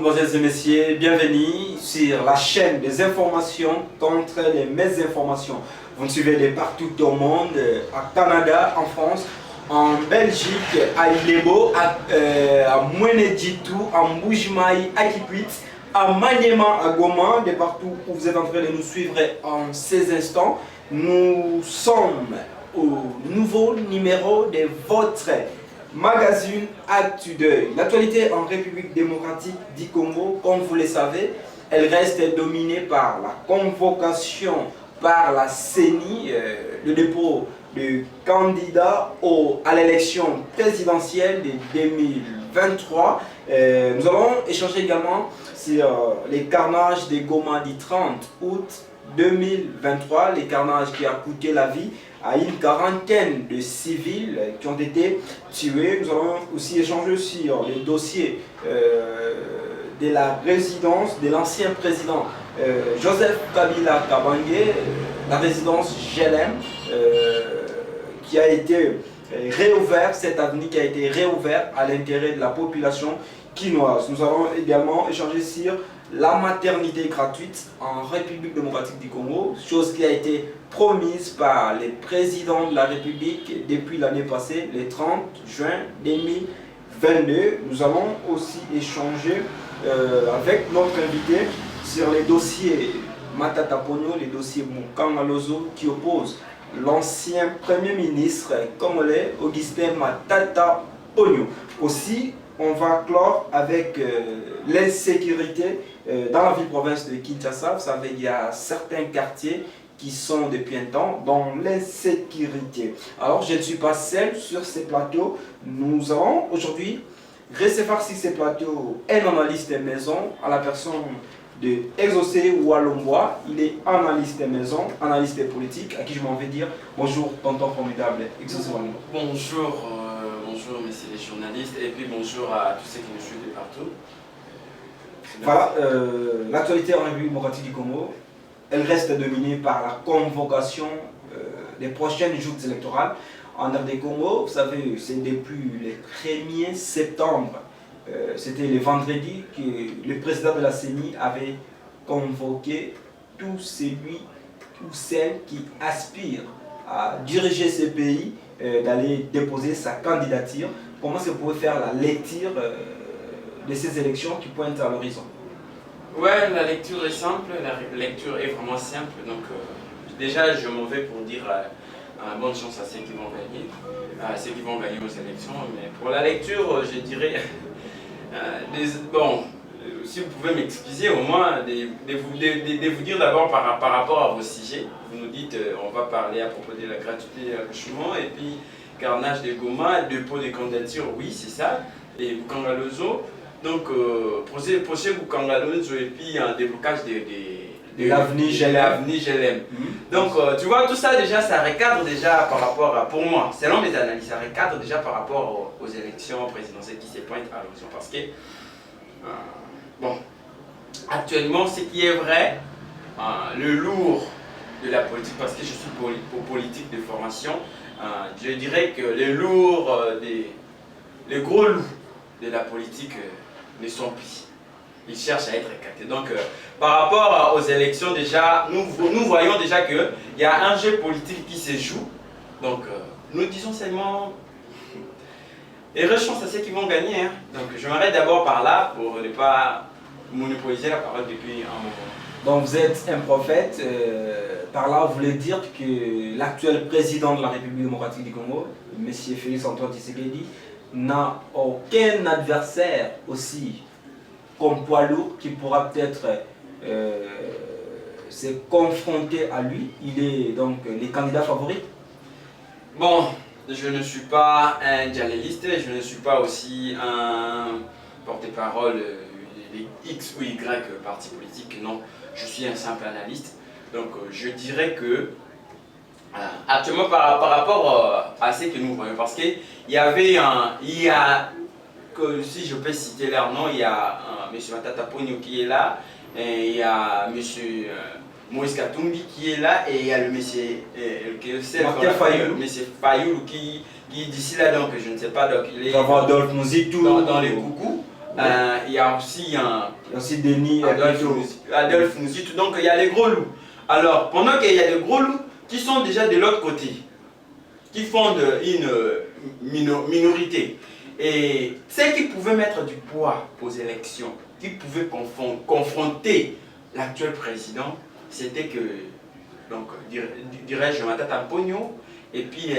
mesdemoiselles et messieurs, bienvenue sur la chaîne des informations contre les mésinformations. Vous nous suivez de partout au monde, à Canada, en France, en Belgique, à Ilebo, à Mweneditou, à Mboujmaï, à Kikwit, à Maniema, à Goma, de partout où vous êtes en train de nous suivre en ces instants. Nous sommes au nouveau numéro de votre magazine Actu Deuil. L'actualité en République démocratique du Congo, comme vous le savez, elle reste dominée par la convocation par la CENI, le dépôt de candidats à l'élection présidentielle de 2023. Nous allons échanger également sur les carnages de Goma du 30 août 2023, les carnages qui ont coûté la vie à une quarantaine de civils qui ont été tués. Nous allons aussi échanger sur les dossiers de la résidence de l'ancien président Joseph Kabila Kabange, la résidence GLM, qui a été réouverte, cette avenue qui a été réouverte à l'intérêt de la population quinoise. Nous allons également échanger sur la maternité gratuite en République démocratique du Congo, chose qui a été promise par les présidents de la République depuis l'année passée, le 30 juin 2022. Nous allons aussi échanger avec notre invité sur les dossiers Matata Ponyo, les dossiers Mukangalozo qui opposent l'ancien Premier ministre congolais Augustin Matata Ponyo. Aussi, on va clore avec l'insécurité dans la ville-province de Kinshasa. Vous savez, il y a certains quartiers qui sont depuis un temps dans l'insécurité. Alors, je ne suis pas seul sur ces plateaux. Nous allons aujourd'hui recevoir sur ces plateaux un analyste maison à la personne de Exaucé Walombois. Il est analyste maison, analyste politique, à qui je m'en vais dire bonjour, tonton formidable, Exaucé Walombois. Bonjour messieurs les journalistes et puis bonjour à tous ceux qui nous suivent de partout. Voilà, l'actualité en République démocratique du Congo, elle reste dominée par la convocation des prochaines joutes électorales en RD Congo. Vous savez, c'est depuis le 1er septembre, c'était le vendredi que le président de la CENI avait convoqué tout celle qui aspire à diriger ce pays, d'aller déposer sa candidature. Comment est-ce que vous pouvez faire la lecture de ces élections qui pointent à l'horizon? Ouais, la lecture est simple, la lecture est vraiment simple. Donc déjà, je m'en vais pour dire bonne chance à ceux qui vont gagner, aux élections. Mais pour la lecture, je dirais, si vous pouvez m'excuser au moins de vous dire d'abord par rapport à vos sujets. Vous nous dites, on va parler à propos de la gratuité à logement et puis carnage de Goma, dépôt de candidature, oui c'est ça, et Bukangalozo. Donc projet Bukangalozo et puis un déblocage de l'avenir GLM. Donc tu vois, tout ça déjà, ça recadre déjà par rapport à, pour moi, selon mes analyses, ça recadre déjà par rapport aux élections présidentielles qui se pointent à l'horizon. Parce que, bon, actuellement, ce qui est vrai, le lourd de la politique, parce que je suis politique de formation, je dirais que les lourds, les gros loups de la politique ne sont plus. Ils cherchent à être écartés. Donc, par rapport aux élections, déjà, nous voyons déjà qu'il y a un jeu politique qui se joue. Donc, nous disons seulement, heureuse chance à ceux qui vont gagner. Hein. Donc, je m'arrête d'abord par là pour ne pas monopoliser la parole depuis un moment. Donc, vous êtes un prophète. Par là, vous voulez dire que l'actuel président de la République démocratique du Congo, M. Félix Antoine Tshisekedi, n'a aucun adversaire aussi comme poids lourd qui pourra peut-être se confronter à lui. Il est donc les candidats favoris. Bon, je ne suis pas un dialéliste, je ne suis pas aussi un porte-parole des X ou Y partis politiques, non, je suis un simple analyste. Donc je dirais que actuellement par rapport à ce que nous voyons, parce qu'il y avait si je peux citer leur nom, il y a M. Matata Ponyo qui est là, et il y a M. Moïse Katumbi qui est là, et il y a le M. Fayoulou qui est d'ici là, donc je ne sais pas, donc il est dans les coucous. Il y a aussi un Il y a aussi Denis Adolphe Mouzitou. Donc il y a les gros loups. Alors pendant qu'il y a des gros loups qui sont déjà de l'autre côté, qui font une minorité. Et ceux qui pouvaient mettre du poids aux élections, qui pouvaient confronter l'actuel président, c'était que, donc, dirais-je, Matata Ponyo, et puis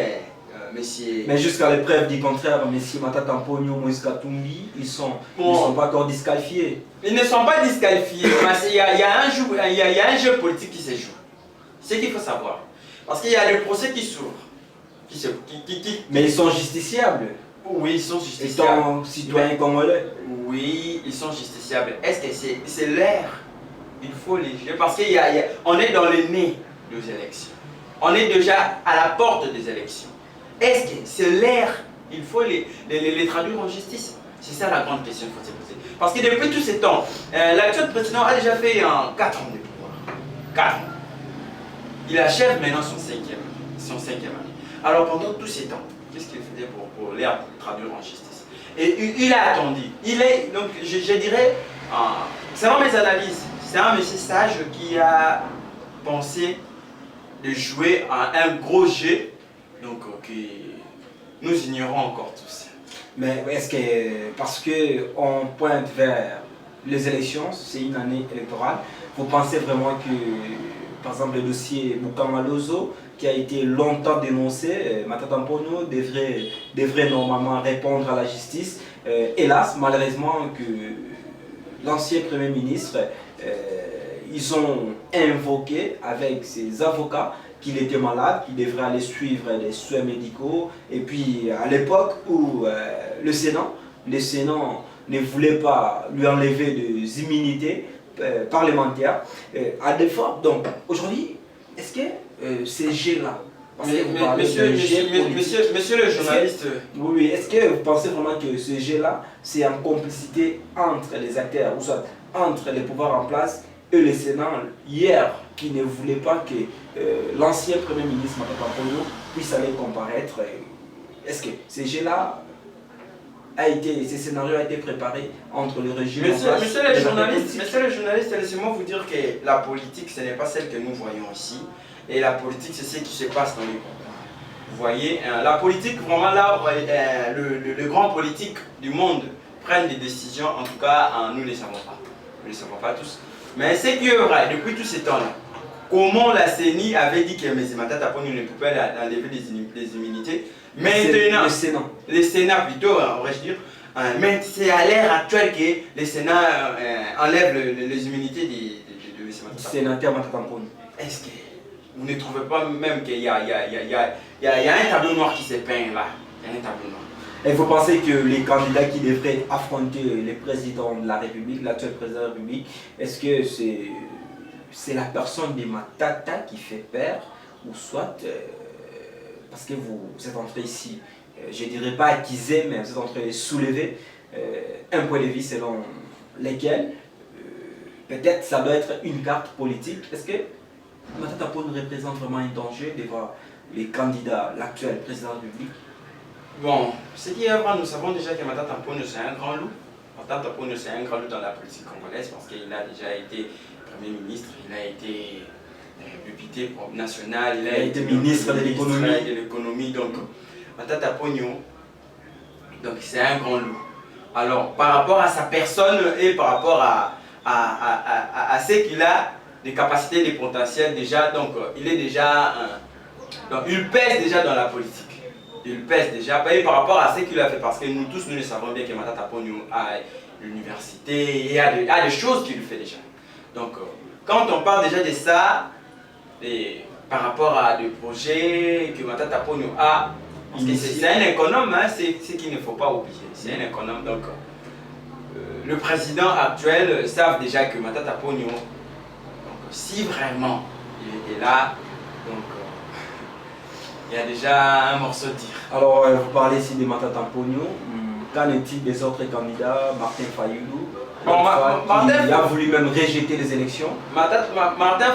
monsieur... Mais jusqu'à l'épreuve du contraire, M. Matata Ponyo, Moïse Katumbi, ils sont pas encore disqualifiés. Ils ne sont pas disqualifiés, mais il y a un jeu politique qui se joue. C'est ce qu'il faut savoir. Parce qu'il y a le procès qui s'ouvre. Mais ils sont justiciables. Oui, ils sont justiciables. Étant citoyens congolais. Oui, ils sont justiciables. Est-ce que c'est l'air? Il faut les juger parce qu'on est dans le nez des élections. On est déjà à la porte des élections. Est-ce que c'est l'air? Il faut les traduire en justice. C'est ça la grande question qu'il faut se poser. Parce que depuis tous ces temps, l'actuel président a déjà fait 4 ans de pouvoir. 4 ans. Il achève maintenant son cinquième année. Alors pendant tous ces temps, qu'est-ce qu'il faisait pour les traduire en justice? Et il a attendu. Donc je dirais, selon mes analyses, c'est un monsieur sage qui a pensé de jouer à un gros jeu, donc que nous ignorons encore tous. Mais est-ce que, parce qu'on pointe vers les élections, c'est une année électorale, vous pensez vraiment que, par exemple, le dossier Bukamalozo, qui a été longtemps dénoncé, Matata Ponyo devrait normalement répondre à la justice. Hélas, malheureusement, que l'ancien Premier ministre, ils ont invoqué avec ses avocats qu'il était malade, qu'il devrait aller suivre des soins médicaux. Et puis, à l'époque où le Sénat ne voulait pas lui enlever des immunités parlementaires, à défaut. Donc, aujourd'hui, est-ce que ces jeux-là, monsieur le journaliste, oui, est-ce que vous pensez vraiment que ce jeu-là, c'est en complicité entre les acteurs, ou soit entre les pouvoirs en place et le Sénat, hier, qui ne voulait pas que l'ancien Premier ministre Matata Ponyo puisse aller comparaître? Est-ce que ce jeu-là ce scénario a été préparé entre le régime Monsieur le journaliste, laissez-moi vous dire que la politique, ce n'est pas celle que nous voyons ici. Et la politique, c'est ce qui se passe dans les combats. Vous voyez, la politique, vraiment là, le grand politique du monde prennent des décisions, en tout cas, nous ne les savons pas. Nous ne les savons pas tous. Mais ce qui est vrai, depuis tous ces temps-là, comment la CENI avait dit que M. Matata Ponyo ne pouvait pas enlever les immunités, maintenant, le Sénat plutôt, aurais-je dire, mais c'est à l'ère actuelle que le Sénat enlève les immunités de M. Matata Ponyo. Sénateur Matata Ponyo. Est-ce que vous ne trouvez pas même qu'il y a un tableau noir qui s'est peint là? Il y a un tableau noir. Et vous pensez que les candidats qui devraient affronter les présidents de la République, l'actuel président de la République, est-ce que c'est la personne de Matata qui fait peur, ou soit parce que vous êtes entré ici, je ne dirais pas acquisé, mais vous êtes entré soulever un point de vue selon lequel peut-être ça doit être une carte politique. Est-ce que Matata Ponyo représente vraiment un danger devant les candidats, l'actuel président de la République? Bon, ce qui est vrai, nous savons déjà que Matata Ponyo c'est un grand loup. Matata Ponyo c'est un grand loup dans la politique congolaise parce qu'il a déjà été Premier ministre, il a été député national, il a été ministre de l'économie. Donc, Matata Ponyo, donc c'est un grand loup. Alors, par rapport à sa personne et par rapport à ce qu'il a, des capacités, des potentiels déjà, donc il est déjà, donc il pèse déjà dans la politique. Il pèse déjà, et par rapport à ce qu'il a fait, parce que nous tous, nous le savons bien que Matata Ponyo a l'université et a des choses qu'il fait déjà. Donc, quand on parle déjà de ça, et par rapport à des projets que Matata Ponyo a, parce que c'est un économe, hein, c'est ce qu'il ne faut pas oublier, c'est un économe. Donc, le président actuel savent déjà que Matata Ponyo, si vraiment il était là, donc il y a déjà un morceau de tir. Alors, vous parlez ici de Matata Ponyo. Qu'en est-il des autres candidats? Martin Fayulu, qui a voulu même rejeter les élections. Martin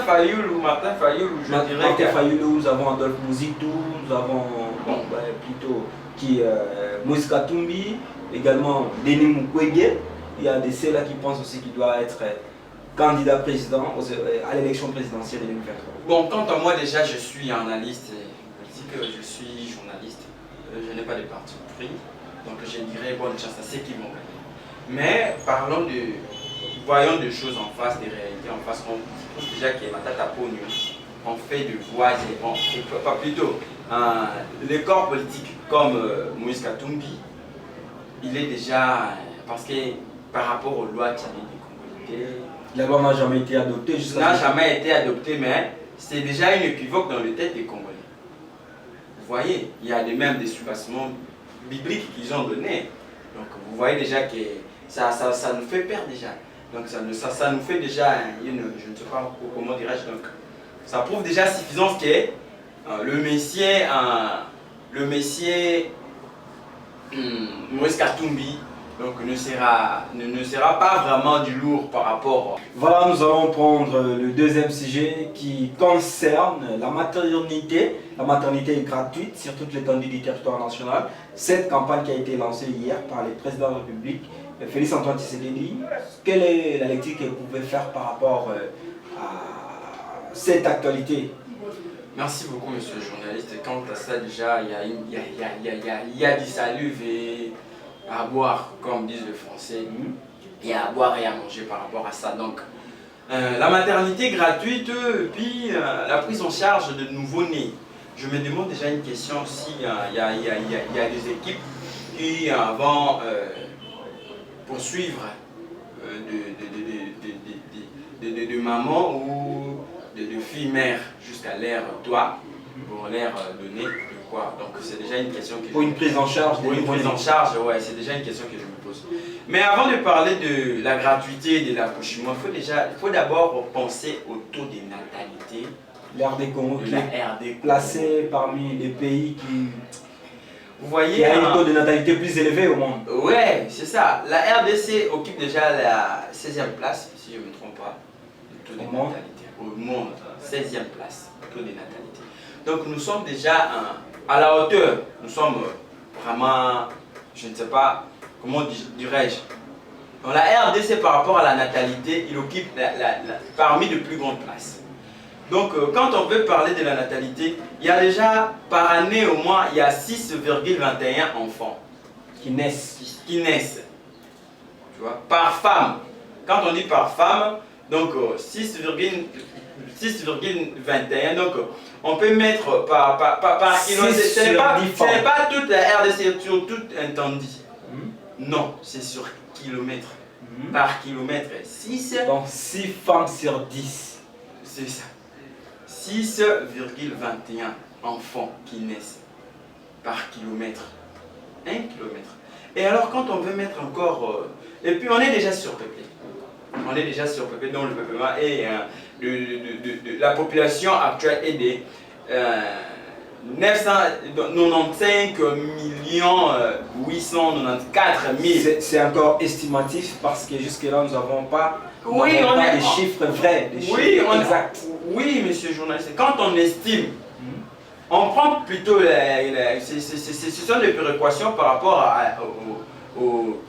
Fayulu, je dirais que... Fayulu, nous avons Adolphe Mouzitou, nous avons plutôt Moïse Katumbi, également Denis Mukwege, il y a des ceux-là qui pensent aussi qu'il doit être candidat président à l'élection présidentielle de 2023. Bon, quant à moi, déjà, je suis analyste politique, je suis journaliste. Je n'ai pas de parti pris. Donc, je dirais bonne chance à ceux qui vont gagner. Mais parlons de. Voyons des choses en face, des réalités en face. On pense déjà que Matata Pogno, on fait de voix et pas plutôt. Les corps politiques comme Moïse Katumbi, il est déjà. Parce que par rapport aux lois qui avaient des Congolais. La loi n'a jamais été adoptée jusqu'à N'a jamais été adoptée, mais c'est déjà une équivoque dans le tête des Congolais. Vous voyez, il y a même des suppassements bibliques qu'ils ont donnés. Donc vous voyez déjà que ça nous fait peur déjà. Donc ça nous fait déjà je ne sais pas comment dirais-je. Donc ça prouve déjà suffisance que le Messier Moïse Katumbi donc ne sera pas vraiment du lourd par rapport. Voilà, nous allons prendre le deuxième sujet qui concerne la maternité. La maternité est gratuite sur toute l'étendue du territoire national. Cette campagne qui a été lancée hier par les présidents de la République, Félix Antoine Tshisekedi, quelle est la lecture que vous pouvez faire par rapport à cette actualité? Merci beaucoup, monsieur le journaliste. Quant à ça, déjà, il y a du salive et à boire, comme disent les Français. Il y a à boire et à manger par rapport à ça. Donc, la maternité gratuite, puis la prise en charge de nouveau-nés. Je me demande déjà une question si il y a des équipes qui vont poursuivre de maman ou de fille mère jusqu'à l'ère toi pour l'ère donnée de quoi. Donc c'est déjà une question que pour une prise en charge. Pour une prise en charge, ouais, c'est déjà une question que je me pose. Mais avant de parler de la gratuité de l'accouchement, il faut d'abord penser au taux de natalité. L'RD Congo qui est placé parmi les pays qui, vous voyez, qui a un taux de natalité plus élevé au monde. Ouais, c'est ça. La RDC occupe déjà la 16e place, si je ne me trompe pas, du taux de natalité. Au monde, 16e place, taux de natalité. Donc nous sommes déjà à la hauteur. Nous sommes vraiment, je ne sais pas, comment dirais-je. Dans la RDC par rapport à la natalité, il occupe parmi les plus grandes places. Donc quand on veut parler de la natalité, il y a déjà par année au moins, il y a 6,21 enfants qui naissent. Tu vois, par femme. Quand on dit par femme, donc 6,21, donc on peut mettre par kilomètre. Ce n'est pas toute la RDC sur tout intendit. Non, c'est sur kilomètre. Par kilomètre, 6. Donc 6 femmes sur 10. C'est ça. 6,21 enfants qui naissent par kilomètre. 1 kilomètre. Et alors quand on veut mettre encore... et puis on est déjà surpeuplé. On est déjà surpeuplé dans le peuplement et la population actuelle est de 995 894 000. C'est encore estimatif parce que jusque-là nous n'avons pas des chiffres vrais, des chiffres exacts. Oui, monsieur le journaliste, quand on estime, on prend plutôt, ce sont des précautions par rapport au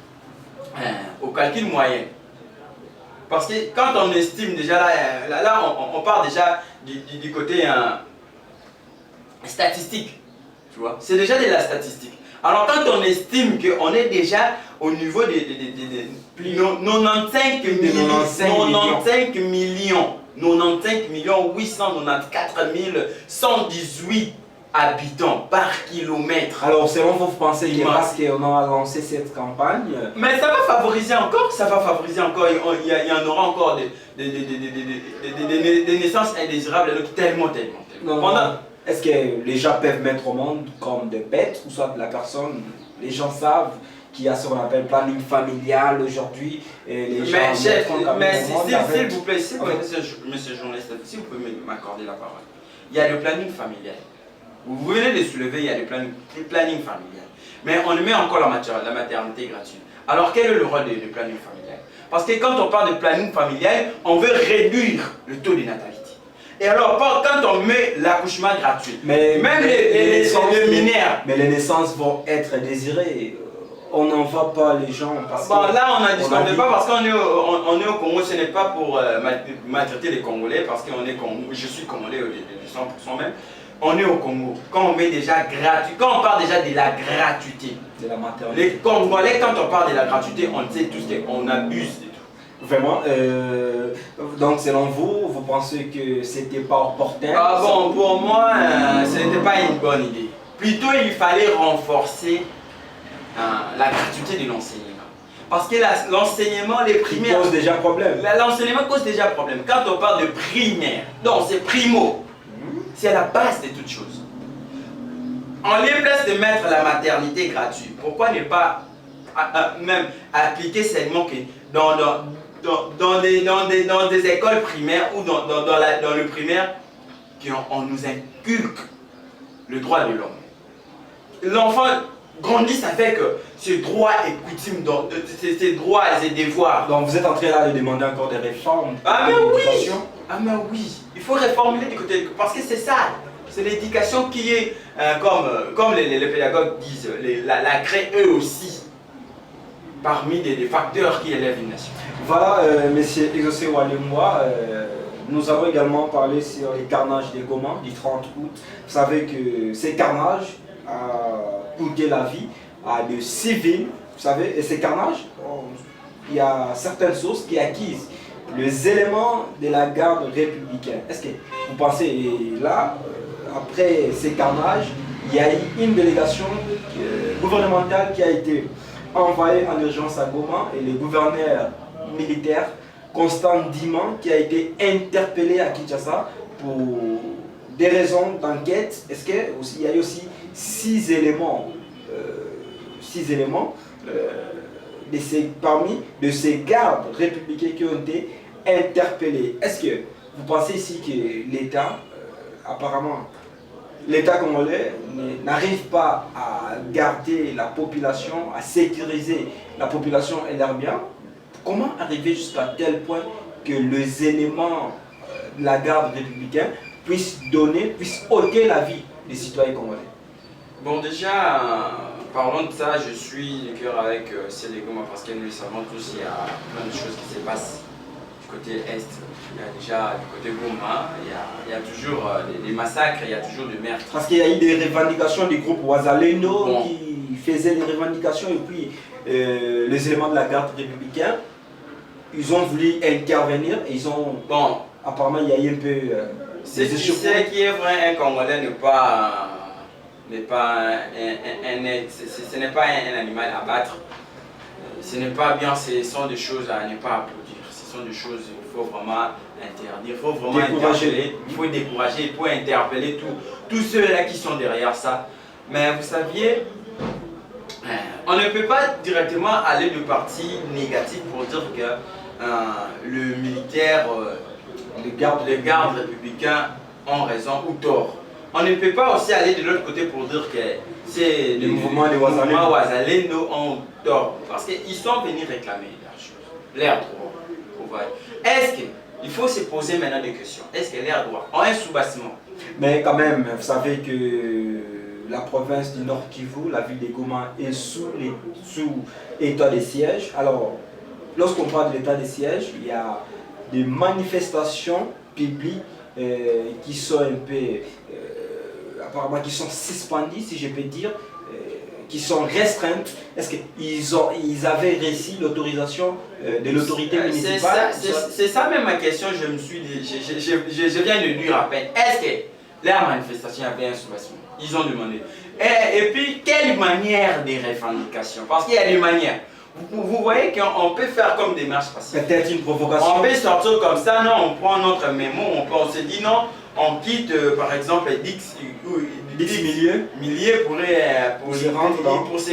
calcul moyen. Parce que quand on estime déjà, là on part déjà du côté statistique, tu vois, c'est déjà de la statistique. Alors quand on estime qu'on est déjà au niveau de 95 894 118 habitants par kilomètre. Alors selon vous, pensez que parce qu'on a lancé cette campagne... Mais ça va favoriser encore, il y en aura encore des naissances indésirables, donc tellement. Est-ce que les gens peuvent mettre au monde comme des bêtes, ou soit la personne, les gens savent qu'il y a ce qu'on appelle planning familial aujourd'hui, et les gens... s'il vous plaît, monsieur le journaliste, si vous pouvez m'accorder la parole. Il y a le planning familial. Vous venez de soulever, il y a le planning familial. Mais on met encore la maternité gratuite. Alors quel est le rôle du planning familial? Parce que quand on parle de planning familial, on veut réduire le taux de natalité. Et alors quand on met l'accouchement gratuit, même les mineurs... Mais les naissances vont être désirées. on n'envoie pas les gens parce bon, que... là, on a discuté dit... pas parce qu'on est, on est au Congo, ce n'est pas pour maltraiter les Congolais, parce que je suis Congolais de 100% même. On est au Congo. Quand on met déjà gratuit, quand on parle déjà de la gratuité, de la maternité. les Congolais, quand on parle de la gratuité, on sait tous qu'on abuse de tout. Vraiment, donc selon vous, vous pensez que c'était pas opportun? Ah bon, pour moi, ce n'était pas une bonne idée. Plutôt, il fallait renforcer la gratuité de l'enseignement. Parce que l'enseignement, les primaires... cause déjà problème. L'enseignement cause déjà problème. Quand on parle de primaire, donc c'est primo. C'est la base de toutes choses. En lieu place de mettre la maternité gratuite, pourquoi ne pas même appliquer seulement que dans des écoles primaires ou dans le primaire, qu'on nous inculque le droit de l'homme. L'enfant grandit, ça fait que ses droits et coutumes, ses droits et ses devoirs. Donc vous êtes en train là de demander encore des réformes. Ah mais oui! Ah mais oui! Il faut réformer du côté, parce que c'est ça. C'est l'éducation qui est, comme les pédagogues disent, la créent eux aussi parmi des facteurs qui élèvent une nation. Voilà, monsieur Exaucé Walemwa, nous avons également parlé sur les carnages des Goma du 30 août. Vous savez que ces carnages ont coûté la vie à des civils, vous savez, et ces carnages, il y a certaines sources qui acquisent les éléments de la garde républicaine. Est-ce que vous pensez, là, après ces carnages, il y a eu une délégation gouvernementale qui a été envoyée en urgence à Goma et le gouverneur militaire Constant Diman qui a été interpellé à Kinshasa pour des raisons d'enquête. Est-ce qu'il y a eu aussi 6 éléments, parmi de ces gardes républicains qui ont été interpellés? Est-ce que vous pensez ici que l'État, apparemment, l'État congolais n'arrive pas à garder la population, à sécuriser la population et leurs biens? Comment arriver jusqu'à tel point que les éléments de la garde républicaine puissent ôter la vie des citoyens congolais? Bon, déjà, parlons de ça, je suis de cœur avec Goma parce que nous le savons tous, il y a plein de choses qui se passent du côté est. Il y a déjà du côté Goma, il y a toujours des massacres, il y a toujours des meurtres. Parce qu'il y a eu des revendications du groupe Ouazalendo qui faisaient des revendications et puis les éléments de la garde républicaine, ils ont voulu intervenir et ils ont... Bon, apparemment il y a eu un peu... Ce qui est vrai, un Congolais ce n'est pas un animal à battre. Ce n'est pas bien, ce sont des choses à ne pas applaudir. Ce sont des choses qu'il faut vraiment interdire, il faut vraiment interpeller, il faut décourager, il faut interpeller tous ceux-là qui sont derrière ça. Mais vous saviez, on ne peut pas directement aller de parti négatif pour dire que le militaire, les gardes républicains ont raison ou tort. On ne peut pas aussi aller de l'autre côté pour dire que c'est le mouvement de Ouazalendo ont tort. Parce qu'ils sont venus réclamer leurs droits. Est-ce qu'il faut se poser maintenant des questions? Est-ce que leurs droits ont un sous-bassement? Mais quand même, vous savez que la province du Nord Kivu, la ville de Goma, est sous état de siège. Alors, lorsqu'on parle de l'état de siège, il y a des manifestations publiques qui sont un peu, apparemment, qui sont suspendues, si je peux dire, qui sont restreintes. Est-ce qu'ils avaient reçu l'autorisation de l'autorité municipale? C'est ça même ma question, je me suis dit, je viens de dire à peine. Est-ce que la manifestation avait un sous-bassement? Ils ont demandé. Et puis, quelle manière de revendication? Parce qu'il y a des manières. Vous voyez qu'on peut faire comme des marches pacifiques. Peut-être une provocation. On peut sortir comme ça, non, on prend notre mémo, on se dit non, on quitte par exemple 10 milliers pour se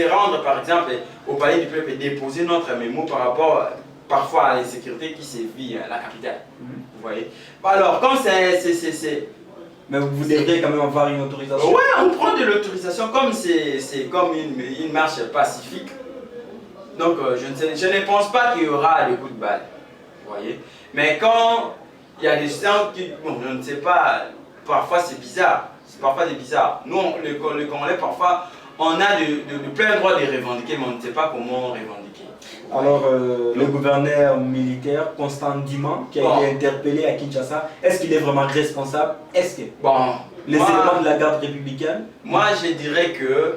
rendre par exemple au palais du peuple et déposer notre mémo par rapport parfois à l'insécurité qui sévit à la capitale. Vous voyez? Alors, comme c'est... Mais vous devriez quand même avoir une autorisation. Ouais, on prend de l'autorisation comme c'est comme une marche pacifique. Donc, je ne pense pas qu'il y aura des coups de balle, vous voyez. Mais quand il y a des gens qui, bon, je ne sais pas, parfois c'est bizarre. Parfois c'est bizarre. Nous, les Congolais, parfois, on a de plein droit de revendiquer, mais on ne sait pas comment revendiquer. Alors, le gouverneur militaire, Constant Diman, qui a été interpellé à Kinshasa, est-ce qu'il est vraiment responsable? Est-ce que les éléments de la garde républicaine? Moi, je dirais que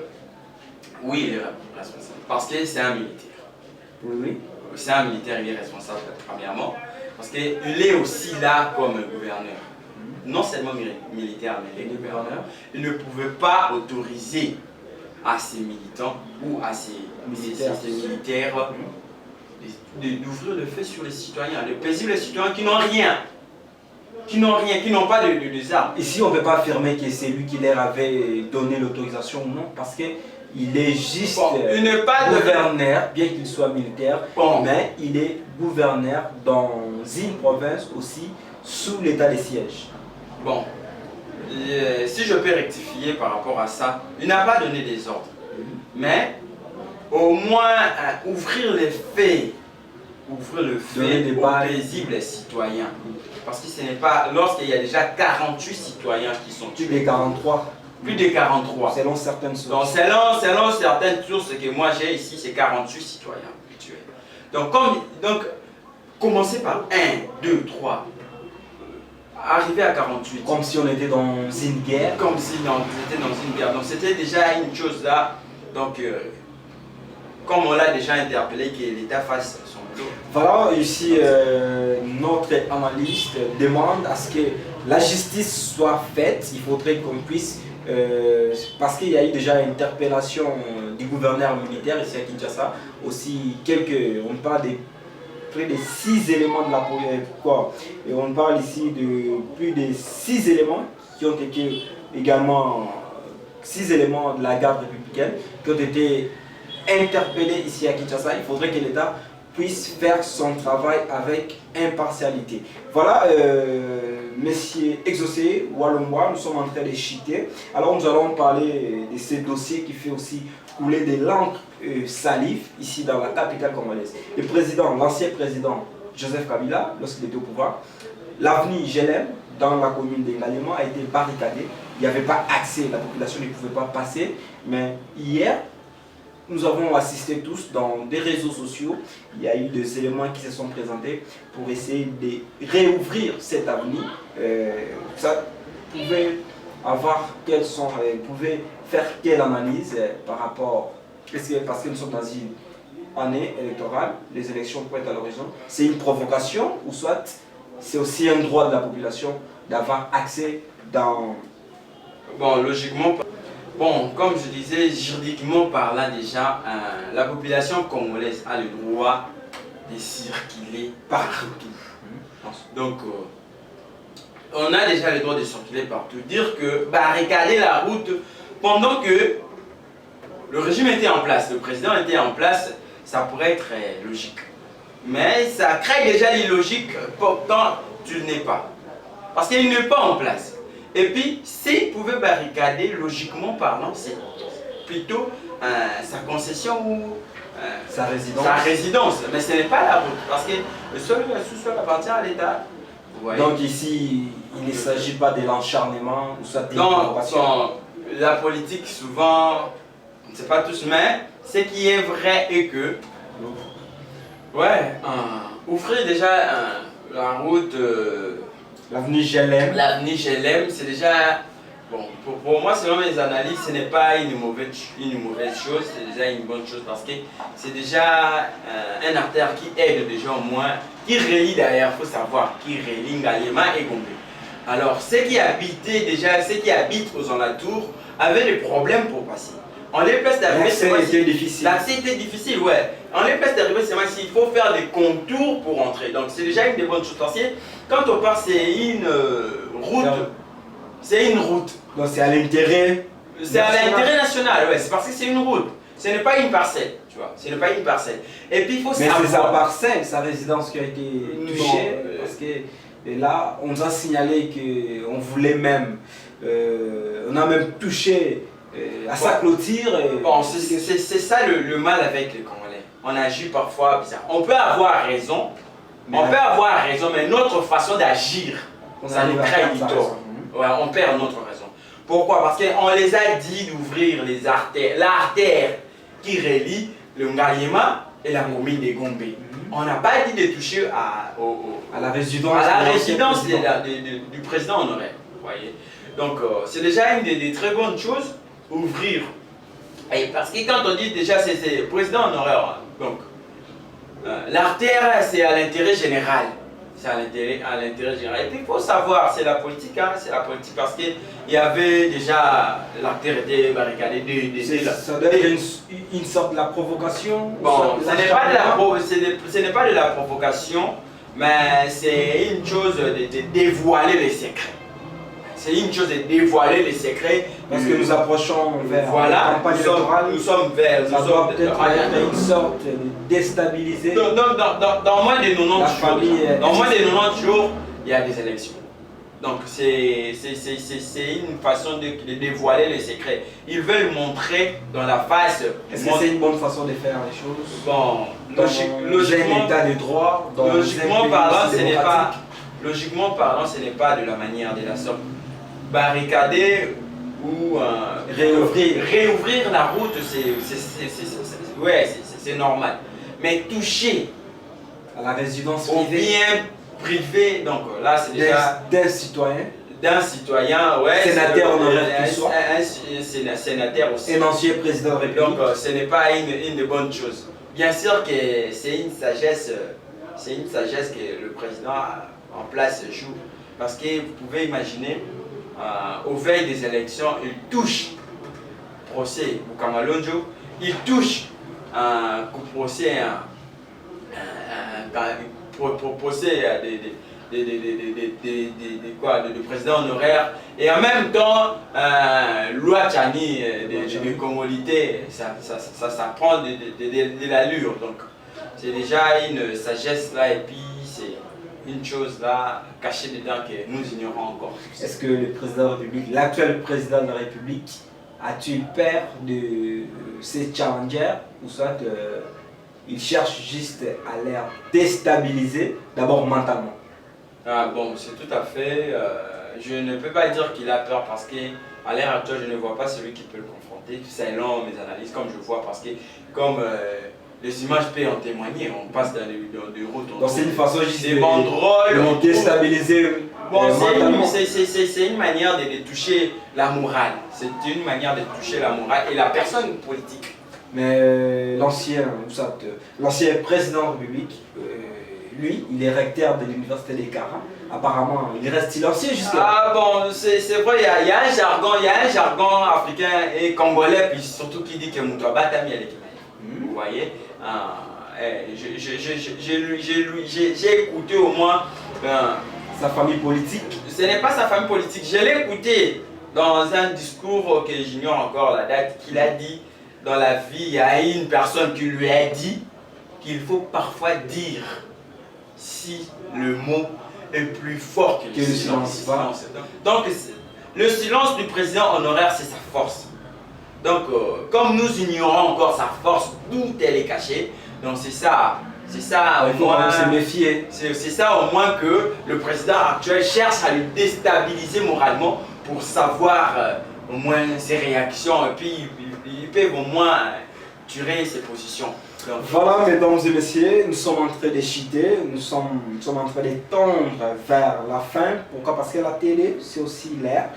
oui, il est responsable, parce que c'est un militaire. Oui. C'est un militaire, il est responsable, premièrement, parce qu'il est aussi là comme gouverneur. Non seulement militaire, mais il est gouverneur. Il ne pouvait pas autoriser à ses militants ou à ses militaires d'ouvrir le feu sur les citoyens, de paisibles citoyens qui n'ont rien, qui n'ont pas de armes. Ici, on ne peut pas affirmer que c'est lui qui leur avait donné l'autorisation ou non, parce qu'il est juste gouverneur, bien qu'il soit militaire, mais il est gouverneur dans une province aussi sous l'état de siège. Bon, si je peux rectifier par rapport à ça, il n'a pas donné des ordres, mais au moins ouvrir le feu aux paisibles citoyens. Parce que ce n'est pas, lorsqu'il y a déjà 48 citoyens qui sont tués. Plus de 43. Plus de 43. Selon certaines sources. Donc selon certaines sources que moi j'ai ici, c'est 48 citoyens tués. Donc, commencer par 1, 2, 3. Arriver à 48. Comme si on était dans une guerre. Comme si on était dans une guerre. Donc c'était déjà une chose là. Donc comme on l'a déjà interpellé, que l'État fasse son boulot. Voilà, ici notre analyste demande à ce que la justice soit faite. Il faudrait qu'on puisse, parce qu'il y a eu déjà une interpellation du gouverneur militaire ici à Kinshasa, aussi on parle de près de 6 éléments de la pourquoi et on parle ici de plus de 6 éléments qui ont été également 6 éléments de la garde républicaine qui ont été interpellés ici à Kinshasa. Il faudrait que l'État puisse faire son travail avec impartialité. Voilà, Monsieur Exaucé Walomwa, nous sommes en train de chiter. Alors nous allons parler de ce dossier qui fait aussi couler de l'encre salive ici dans la capitale congolaise. Le président, l'ancien président Joseph Kabila, lorsqu'il était au pouvoir, l'avenue Gelem dans la commune de Ngaliema a été barricadée. Il n'y avait pas accès, la population ne pouvait pas passer. Mais hier, nous avons assisté tous dans des réseaux sociaux, il y a eu des éléments qui se sont présentés pour essayer de réouvrir cette avenue. Ça pouvait avoir pouvait faire quelle analyse par rapport, parce que nous sommes dans une année électorale, les élections pointent à l'horizon, c'est une provocation ou soit c'est aussi un droit de la population d'avoir accès dans... Bon, logiquement... Bon, comme je disais, juridiquement parlant déjà, la population congolaise a le droit de circuler partout. Donc, on a déjà le droit de circuler partout. Dire que barricader la route pendant que le régime était en place, le président était en place, ça pourrait être logique. Mais ça crée déjà l'illogique quand tu n'es pas. Parce qu'il n'est pas en place. Et puis, s'il pouvait barricader, logiquement parlant, c'est plutôt sa concession ou sa résidence. Mais ce n'est pas la route, parce que le sous-sol appartient à l'État. Donc ici, il ne s'agit pas de l'encharnement ou soit des provocations. La politique, souvent, on ne sait pas tous, mais ce qui est vrai est que, offrir déjà la route... L'avenue Gelem. L'avenue Gelem, c'est déjà... Bon, pour moi, selon mes analyses, ce n'est pas une mauvaise chose, c'est déjà une bonne chose parce que c'est déjà un artère qui aide déjà au moins, qui relie d'ailleurs, il faut savoir, qui relie Ngaliema et Gombe. Alors, ceux qui habitent aux alentours avaient des problèmes pour passer. On les place d'arriver, c'est difficile. L'accès était difficile, ouais. On les place d'arriver, c'est il faut faire des contours pour entrer. Donc c'est déjà une des bonnes choses. Parce que quand on part, c'est une route. C'est une route. Donc c'est à l'intérêt. C'est à l'intérêt national, ouais. C'est parce que c'est une route. Ce n'est pas une parcelle, tu vois. Ce n'est pas une parcelle. Et puis il faut savoir. Mais c'est sa parcelle, sa résidence qui a été touchée. Parce que et là, on nous a signalé qu'on voulait même. On a même touché. À sa clôture. Bon, c'est ça le mal avec les Congolais. On agit parfois bizarre. On peut avoir raison, mais notre façon d'agir, ça nous crée du tort. Ouais, on perd notre raison. Pourquoi? Parce qu'on les a dit d'ouvrir les artères, l'artère qui relie le Ngaliema et la commune de Gombe. On n'a pas dit de toucher à la résidence, du président honoraire. Vous voyez? Donc, c'est déjà une des très bonnes choses, ouvrir. Et parce que quand on dit déjà c'est président honoraire, donc l'artère c'est à l'intérêt général. C'est à l'intérêt général. Et puis il faut savoir, c'est la politique, hein, c'est la politique parce qu'il y avait déjà l'artère était barricadée. Ça doit être une sorte de la provocation. Bon, ce n'est pas de la provocation, mais c'est une chose de dévoiler les secrets. C'est une chose de dévoiler les secrets. Parce que nous approchons vers la campagne électorale. Nous sommes vers. Ça doit peut-être être une sorte de déstabiliser. Dans moins de 90 jours, dans moins de 90 jours, il y a des élections. Donc c'est une façon de dévoiler les secrets. Ils veulent montrer dans la face. Est-ce que c'est une bonne façon de faire les choses? Bon, logiquement, état de droit, logiquement parlant, ce n'est pas de la manière de la sorte. Barricader ou réouvrir la route, c'est normal. Mais toucher à la résidence au bien privé, donc là c'est déjà d'un citoyen. Ouais. Sénateur honoraire qui soit. Un sénateur aussi. Un ancien président de la République. Donc ce n'est pas une de bonnes choses. Bien sûr que c'est une sagesse que le président en place joue. Parce que vous pouvez imaginer, au veille des élections, il touche procès Bukamalonjo, il touche un procès de président honoraire, et en même temps loi Tchani de Congolité, ça prend de l'allure. Donc c'est déjà une sagesse là, et puis c'est une chose là cachée dedans que nous ignorons encore. Est-ce que le président de la République, l'actuel président de la République, a-t-il peur de ces challengers, ou soit il cherche juste à les déstabiliser, d'abord mentalement? Bon, c'est tout à fait. Je ne peux pas dire qu'il a peur parce qu'à l'heure actuelle, je ne vois pas celui qui peut le confronter. Selon mes analyses, comme je vois, parce que comme les images peuvent en témoigner, on passe dans des routes. Donc c'est une façon juste des banderoles, de déstabiliser. Bon, c'est une manière de toucher la morale. C'est une manière de toucher la morale et la personne politique. Mais l'ancien président de la République, lui, il est recteur de l'université des Kara. Apparemment, il reste silencieux jusqu'à là. Ah bon, c'est vrai, il y a un jargon africain et congolais, puis surtout qui dit que Moutouaba Tami avec Vous voyez, j'ai écouté au moins sa famille politique. Ce n'est pas sa famille politique, je l'ai écouté dans un discours que j'ignore encore la date, qu'il a dit dans la vie, il y a une personne qui lui a dit qu'il faut parfois dire si le mot est plus fort que le silence. Donc le silence du président honoraire, c'est sa force. Donc comme nous ignorons encore sa force, d'où elle est cachée, donc c'est ça il faut se méfier. C'est ça au moins que le président actuel cherche à le déstabiliser moralement pour savoir au moins ses réactions, et puis ils peuvent au moins tuer ses positions. Donc, voilà, mesdames et messieurs, nous sommes en train de chuter, nous sommes en train de tendre vers la fin. Pourquoi? Parce que la télé, c'est aussi l'air.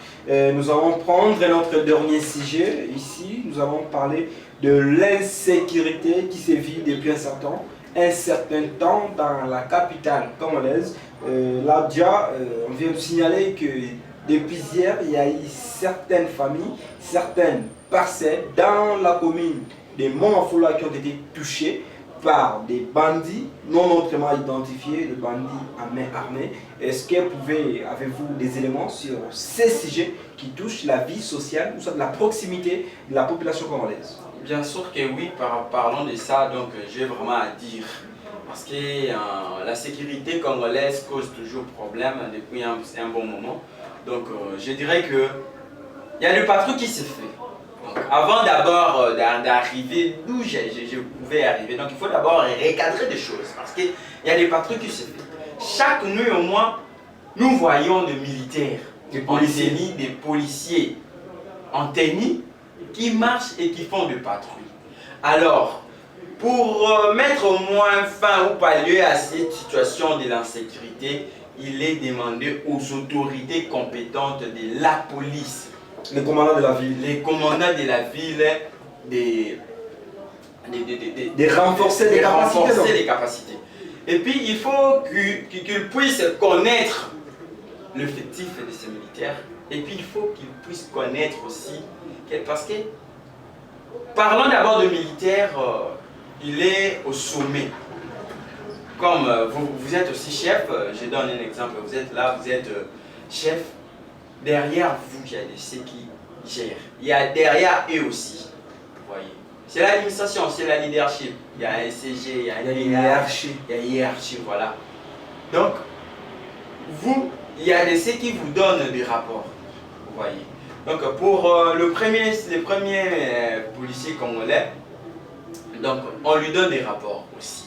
Nous allons prendre notre dernier sujet ici. Nous allons parler de l'insécurité qui sévit depuis un certain temps dans la capitale congolaise. Là, déjà, on vient de signaler que depuis hier, il y a eu certaines familles, certaines parcelles dans la commune des Monts-Afoula qui ont été touchés par des bandits non autrement identifiés, des bandits à main armée. Est-ce que avez-vous des éléments sur ces sujets qui touchent la vie sociale ou soit de la proximité de la population congolaise? Bien sûr que oui, parlons de ça, donc j'ai vraiment à dire. Parce que la sécurité congolaise cause toujours problème depuis un bon moment. Donc je dirais que il y a le patrouille qui se fait. Donc, avant d'abord d'arriver d'où je pouvais arriver, donc il faut d'abord recadrer des choses. Parce qu'il y a des patrouilles qui se font. Chaque nuit au moins, nous voyons des militaires, des policiers en tenue, qui marchent et qui font des patrouilles. Alors, pour mettre au moins fin ou pallier à cette situation de l'insécurité, il est demandé aux autorités compétentes de la police, les commandants de la ville, de renforcer les capacités. Et puis, il faut qu'ils puissent connaître l'effectif de ces militaires. Et puis, il faut qu'ils puissent connaître aussi, parce que, parlons d'abord de militaires, il est au sommet. Comme vous êtes aussi chef, je donne un exemple, vous êtes là, vous êtes chef, derrière vous, il y a ceux qui gèrent. Il y a derrière eux aussi, vous voyez. C'est l'administration, c'est la leadership. Il y a un SCG, il y a une hiérarchie. Il y a une hiérarchie, voilà. Donc, vous, il y a ceux qui vous donnent des rapports, vous voyez. Donc, pour les premiers policiers congolais, donc, on lui donne des rapports aussi.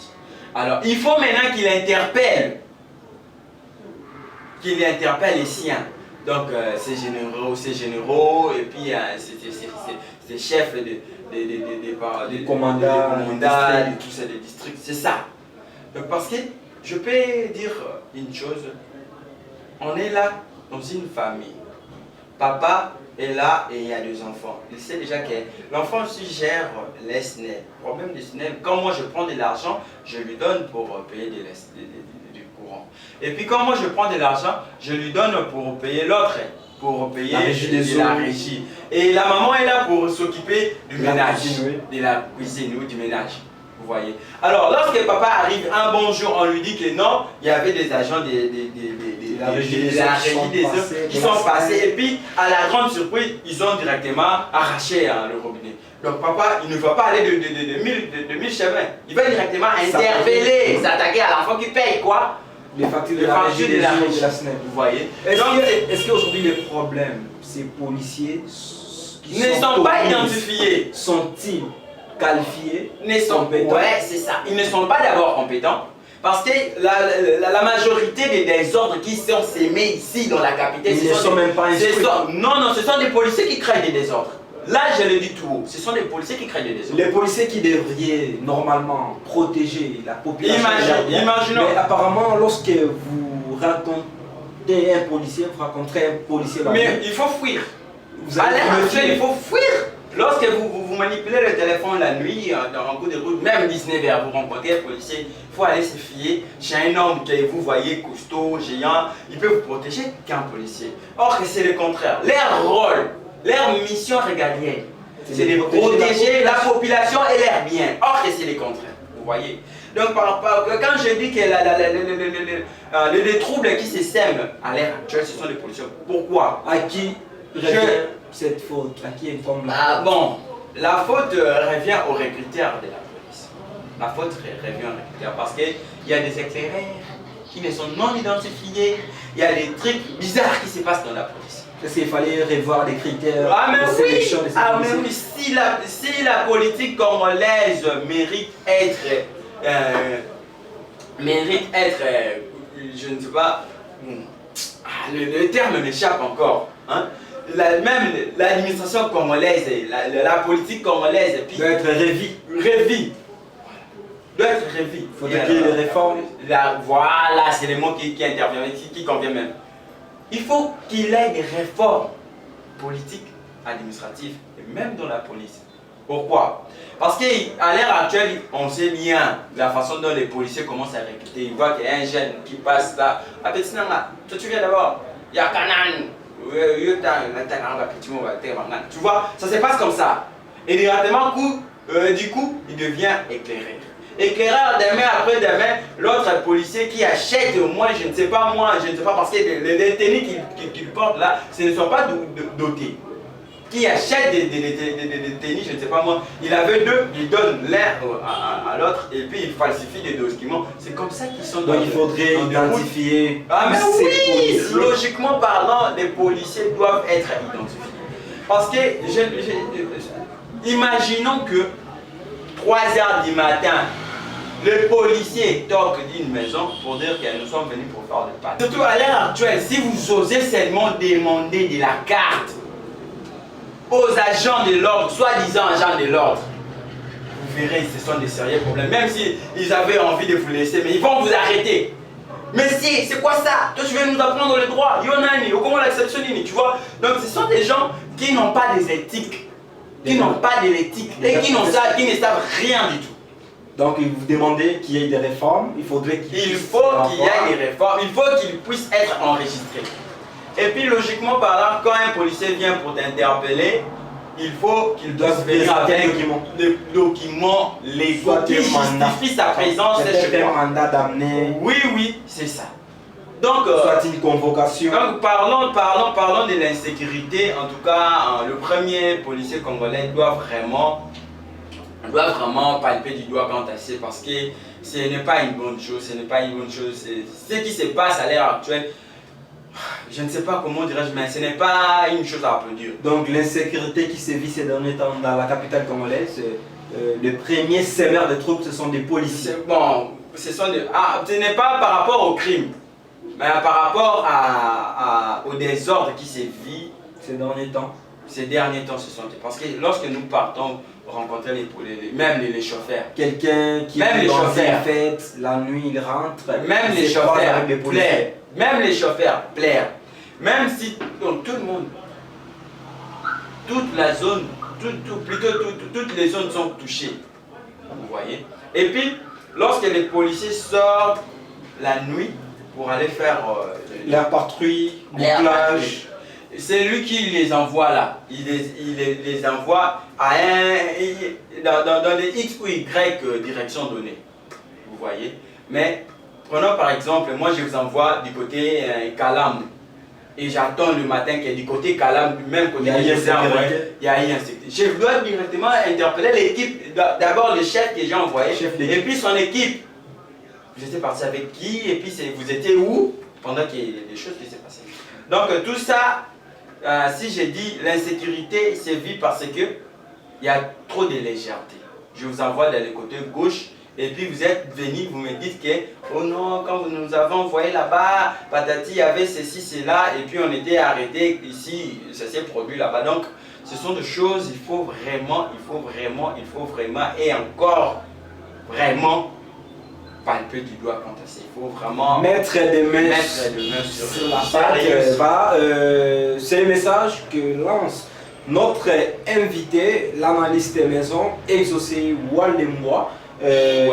Alors, il faut maintenant qu'il interpelle les siens. Donc, ces généraux, et puis ces chefs des commandants, de tous ces districts, c'est ça. Donc, parce que je peux dire une chose, on est là dans une famille. Papa est là et il y a 2 enfants. Il sait déjà que l'enfant aussi gère les SNEL. Problème des SNEL, quand moi je prends de l'argent, je lui donne pour payer du courant. Et puis quand moi je prends de l'argent, je lui donne pour payer l'autre, pour payer la régie. Et la maman est là pour s'occuper du ménage, de la cuisine ou du ménage. Vous voyez. Alors lorsque papa arrive un bon jour, on lui dit que non, il y avait des agents de la régie des eaux qui sont passés, et puis à la grande surprise, ils ont directement arraché le robinet. Donc papa, il ne va pas aller de 1000 chemins, il va directement interpeller, s'attaquer à l'enfant qui paye quoi? Les factures de la régie des eaux de la SNEL. Vous voyez. Est-ce qu'aujourd'hui les problèmes, ces policiers qui ne sont pas identifiés, sont-ils qualifiés? Compétents? Ouais, c'est ça. Ils ne sont pas d'abord compétents. Parce que la majorité des désordres qui sont sémés ici dans la capitale, ils ne sont même pas instruits. Non, ce sont des policiers qui créent des désordres. Là, je le dis tout haut, ce sont des policiers qui créent des désordres. Les policiers qui devraient normalement protéger la population. Imaginons. Mais apparemment, lorsque vous rencontrez un policier, mais il faut fuir. À l'heure actuelle, il faut fuir. Lorsque vous manipulez le téléphone la nuit, dans un coup de route, même 19h, vous rencontrez un policier, il faut aller se fier chez un homme que vous voyez costaud, géant, il peut vous protéger qu'un policier. Or, c'est le contraire. Leur rôle, leur mission régalienne, c'est de protéger la population et leurs biens. Or, c'est le contraire. Vous voyez. Donc, quand je dis que les troubles qui se sèment à l'heure actuelle, ce sont les policiers. Pourquoi? À qui cette faute? À qui incombe la faute? Bon, la faute revient aux recruteurs de la police. La faute revient aux recruteurs parce qu'il y a des éclaireurs qui ne sont non identifiés, il y a des trucs bizarres qui se passent dans la police. Est-ce qu'il fallait revoir les critères de sélection de ces policiers? Si la politique congolaise mérite être, je ne sais pas, le terme m'échappe encore, hein? Même l'administration congolaise, la politique congolaise doit être revue. Doit être revue. Il faudrait qu'il y ait des réformes. Voilà, c'est le mot qui intervient, qui convient même. Il faut qu'il y ait des réformes politiques, administratives et même dans la police. Pourquoi? Parce qu'à l'heure actuelle, on sait bien la façon dont les policiers commencent à recruter. Ils voient qu'il y a un jeune qui passe là. Ah, toi tu viens d'abord. Il y a Kanan. Tu vois, ça se passe comme ça. Et directement, du coup, il devient éclaireur. Éclaireur demain après demain, l'autre policier qui achète, je ne sais pas parce que les tenues qu'il porte là, ce ne sont pas dotés. Qui achète des tenues, je ne sais pas moi, il avait 2, il donne l'un à l'autre et puis il falsifie des documents. C'est comme ça qu'ils sont dans. Donc il faudrait identifier. Ah mais oui, logiquement parlant, les policiers doivent être identifiés. Parce que, imaginons que 3 h du matin, le policier toque d'une maison pour dire que nous sommes venus pour faire des pâtes. Surtout à l'heure actuelle, si vous osez seulement demander de la carte, aux agents de l'ordre, soi-disant agents de l'ordre, vous verrez, ce sont des sérieux problèmes. Même s'ils avaient envie de vous laisser, mais ils vont vous arrêter. Mais si, c'est quoi ça? Toi, tu veux nous apprendre le droit. Yonani, comment l'exception, tu vois? Donc, ce sont des gens qui n'ont pas des éthiques, qui n'ont pas de l'éthique et qui ne savent rien du tout. Donc, vous demandez qu'il y ait des réformes, il faudrait qu'il y ait des réformes, il faut qu'ils puissent être enregistrés. Et puis, logiquement parlant, quand un policier vient pour t'interpeller, il faut qu'il doive venir avec des documents légaux qui justifient sa présence chez toi. Un mandat d'amener. Oui, oui, c'est ça. Donc, soit une convocation. Donc, parlons de l'insécurité. En tout cas, le premier policier congolais doit vraiment palper du doigt quant à ça, parce que ce n'est pas une bonne chose. Ce n'est pas une bonne chose. Ce qui se passe à l'heure actuelle, je ne sais pas comment dirais-je, mais ce n'est pas une chose à applaudir. Donc l'insécurité qui sévit ces derniers temps dans la capitale congolaise, le premier sévère de troupes, ce sont des policiers. Bon, ce n'est pas par rapport au crime, mais par rapport au désordre qui sévit ces derniers temps. Ces derniers temps, ce sont parce que lorsque nous partons rencontrer même les chauffeurs, quelqu'un qui est dans une fête, la nuit il rentre, même les chauffeurs plairent. Même les chauffeurs plairent. Même si donc, tout le monde, toute la zone, toutes les zones sont touchées. Vous voyez. Et puis, lorsque les policiers sortent la nuit pour aller faire leur patrouille, bouclage, c'est lui qui les envoie là. Il les envoie à dans les X ou Y directions données. Vous voyez. Mais prenons par exemple, moi je vous envoie du côté Kalam. Et j'attends le matin que du côté Kalam, du même côté que je vous ai envoyé, il y a eu un secteur. Je dois directement interpeller l'équipe, d'abord le chef que j'ai envoyé, et puis son équipe. Vous étiez parti avec qui, et puis vous étiez où pendant qu'il y a des choses qui s'est passées. Donc tout ça, si j'ai dit l'insécurité sévit parce que il y a trop de légèreté. Je vous envoie dans le côté gauche. Et puis vous êtes venu, vous me dites que, oh non, quand vous nous avez envoyé là-bas, patati, il y avait ceci, cela, et puis on était arrêté ici, ça s'est produit là-bas. Donc, ce sont des choses, il faut vraiment, et encore, vraiment, palper du doigt quant à ça. Il faut vraiment mettre des mains sur la pâte. C'est le message que lance notre invité, l'analyste maison, Exaucé Walemwa. Il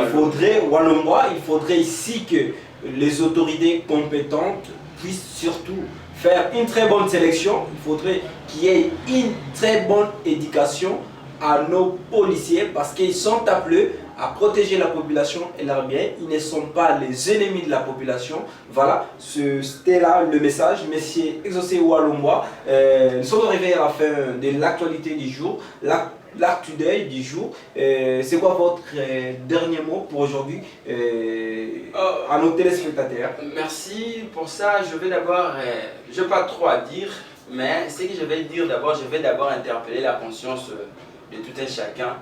faudrait ici que les autorités compétentes puissent surtout faire une très bonne sélection. Il faudrait qu'il y ait une très bonne éducation à nos policiers parce qu'ils sont appelés à protéger la population et leurs biens. Ils ne sont pas les ennemis de la population. Voilà, c'était là le message. Monsieur Exaucé Walemwa, nous sommes arrivés à la fin de l'actualité du jour. L'actu d'œil du jour. C'est quoi votre dernier mot pour aujourd'hui à nos téléspectateurs? Merci pour ça. Je vais d'abord, je n'ai pas trop à dire, mais ce que je vais dire d'abord, je vais d'abord interpeller la conscience de tout un chacun,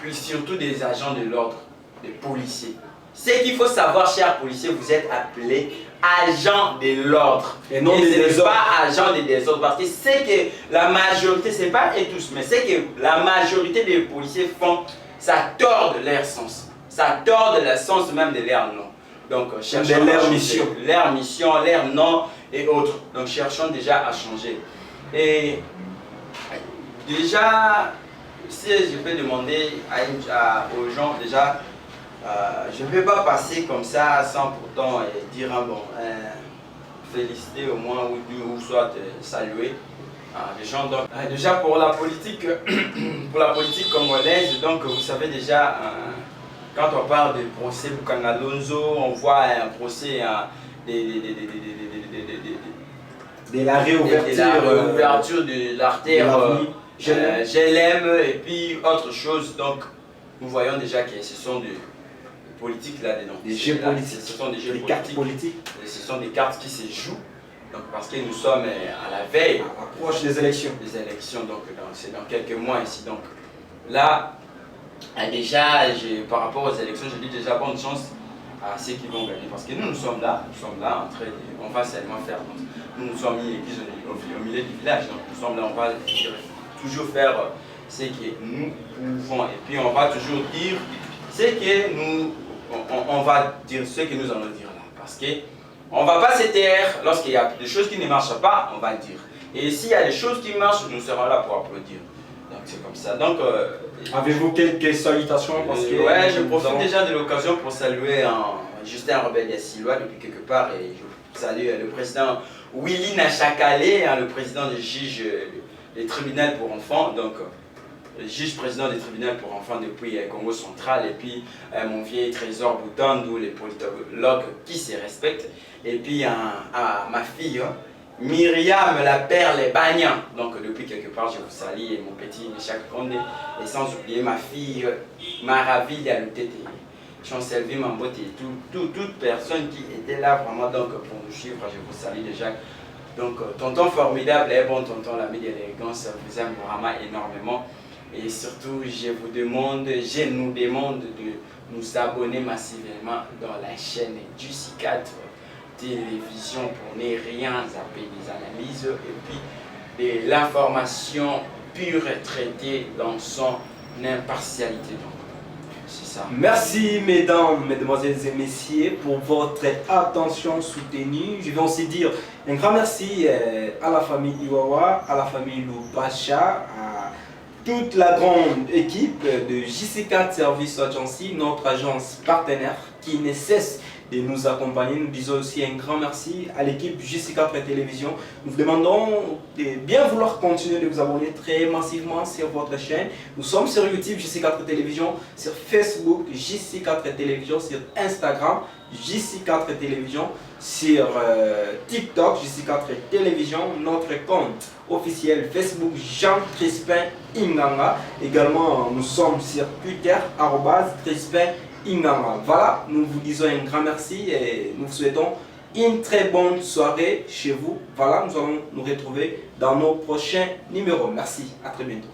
puis surtout des agents de l'ordre, des policiers. Ce qu'il faut savoir, chers policiers, vous êtes appelés agents de l'ordre. Et non des désordres. Pas agents de désordre. Parce que c'est que la majorité, c'est pas et tous, mais c'est que la majorité des policiers font, ça tord de leur sens. Ça tord de le sens même de leur nom. Donc, cherchons leur mission. Leur mission, leur nom et autres. Donc, cherchons déjà à changer. Et déjà, si je peux demander aux gens déjà, je ne vais pas passer comme ça sans pourtant dire féliciter au moins ou soit saluer les gens. Donc, déjà pour la politique, congolaise, donc vous savez déjà, quand on parle de procès Bukangalonzo, on voit un procès de la réouverture de l'artère GLM et puis autre chose. Donc nous voyons déjà que ce sont des politiques là-dedans. Des jeux politiques. Ce sont des jeux politiques. Ce sont des cartes qui se jouent. Donc parce que nous sommes à la veille. Approche des élections. Donc c'est dans quelques mois ici. Donc là, déjà, par rapport aux élections, je dis déjà bonne chance à ceux qui vont gagner. Parce que nous sommes là en train de, on va seulement faire. Nous sommes mis l'église au milieu du village, donc nous sommes là, on va toujours faire ce que nous pouvons. Et puis on va toujours dire ce que nous, on va dire ce que nous allons dire là. Parce que on ne va pas se taire lorsqu'il y a des choses qui ne marchent pas, on va dire. Et s'il y a des choses qui marchent, nous serons là pour applaudir. Donc c'est comme ça. Donc avez-vous quelques salutations parce que ouais, je profite déjà de l'occasion pour saluer Justin Robert Yassilois depuis quelque part et je salue le président Willy Nachakale, le président des juges des tribunaux pour enfants, donc le juge président des tribunaux pour enfants depuis Congo central, et puis mon vieil Trésor Boutandou, les politologues qui se respectent, et puis ma fille Myriam la Perle Bagnan, donc depuis quelque part je vous salue, et mon petit Michak Konde, et sans oublier ma fille Maraville Alutete, Chancelvi Mambote, et toute personne qui était là vraiment donc pour nous suivre, je vous salue déjà. Donc tonton formidable et bon tonton l'ami de l'élégance, vous aime vraiment énormément. Et surtout, je nous demande de nous abonner massivement dans la chaîne du C4 Télévision pour ne rien zapper des analyses et puis de l'information pure et traitée dans son impartialité. Donc, c'est ça. Merci mesdames, mesdemoiselles et messieurs pour votre attention soutenue. Je vais aussi dire un grand merci à la famille Iwawa, à la famille Loupacha, à toute la grande équipe de JC4 Service Agency, notre agence partenaire qui ne cesse de nous accompagner. Nous disons aussi un grand merci à l'équipe JC4 Télévision. Nous vous demandons de bien vouloir continuer de vous abonner très massivement sur votre chaîne. Nous sommes sur YouTube JC4 Télévision, sur Facebook JC4 Télévision, sur Instagram JC4 Télévision, sur TikTok JC4 Télévision, notre compte officiel Facebook Jean Crispin Inganga. Également, nous sommes sur Twitter @Crispin Inganga. Voilà, nous vous disons un grand merci et nous vous souhaitons une très bonne soirée chez vous. Voilà, nous allons nous retrouver dans nos prochains numéros. Merci, à très bientôt.